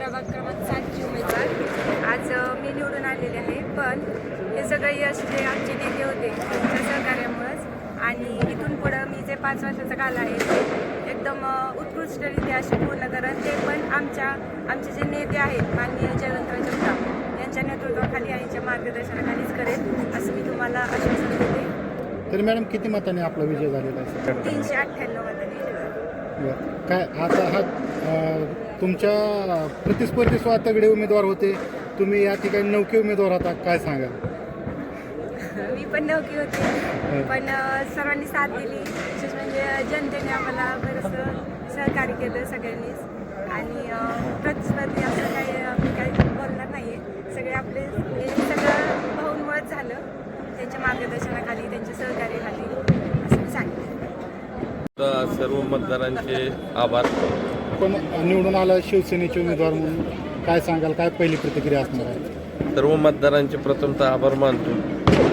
प्रभाग क्रमांक 7ची उमेदवार. आज मी निवडून आलेले आहे, पण हे सगळं यश जे आमचे नेते होते त्यांच्या सहकार्यामुळंच. आणि इथून पुढं मी जे 5 वर्षाचा काल आहे ते एकदम उत्कृष्टरित्या असे पूर्ण करेन. ते पण आमचे जे नेते आहेत माननीय जयवंतराव जगताप यांच्या नेतृत्वाखाली यांच्या मार्गदर्शनाखालीच करेन असं मी तुम्हाला आश्वासन देते. तर मॅडम किती मताने आपला विजय झालेला आहे? 398 मतांनी. काय आता हा तुमच्या प्रतिस्पर्धी तगडे उमेदवार होते, तुम्ही या ठिकाणी नौके उमेदवार होता, काय सांगाल? मी पण नवकी होते, पण सर्वांनी साथ दिली. विशेष म्हणजे जनतेने आम्हाला बरंचसं सहकार्य केलं सगळ्यांनीच. आणि प्रतिस्पर्धी असं मी काही बोलणार नाही आहे. सगळे आपले हे सगळं भाऊंमुळेच झालं, त्यांच्या मार्गदर्शनाखाली त्यांच्या सहकार्याखाली असं मी सांगते. सर्व मतदारांचे आभार. पण निवडून आला शिवसेनेचे उमेदवार म्हणून काय सांगाल, काय पहिली प्रतिक्रिया असणार आहे? सर्व मतदारांचे प्रथमतः आभार मानतो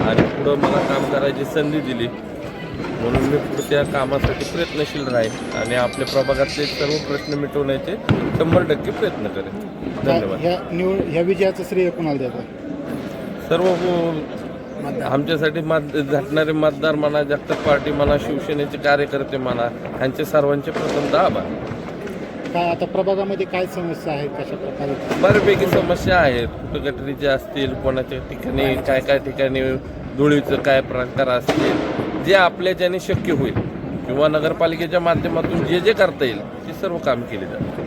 आणि पुढं मला काम करायची संधी दिली म्हणून मी पुढच्या कामासाठी प्रयत्नशील राहील आणि आपल्या प्रभागातले सर्व प्रश्न मिटवण्याचे 100% प्रयत्न करेन. धन्यवाद. ह्या विजयाचं श्रेय कोणाला देतात? सर्व आमच्यासाठी झटणारे मतदार म्हणा, जगताप पार्टी म्हणा, शिवसेनेचे कार्यकर्ते म्हणा, यांचे सर्वांचे प्रथमतः आभार. काय आता प्रभागामध्ये काय समस्या आहेत, कशा प्रकारे? बऱ्यापैकी समस्या आहेत. कुठं गटरीचे असतील, कोणाच्या ठिकाणी काय ठिकाणी धुळीचं काय प्रकार असतील, जे आपल्याच्याने शक्य होईल किंवा नगरपालिकेच्या माध्यमातून जे करता येईल ते सर्व काम केले जाते.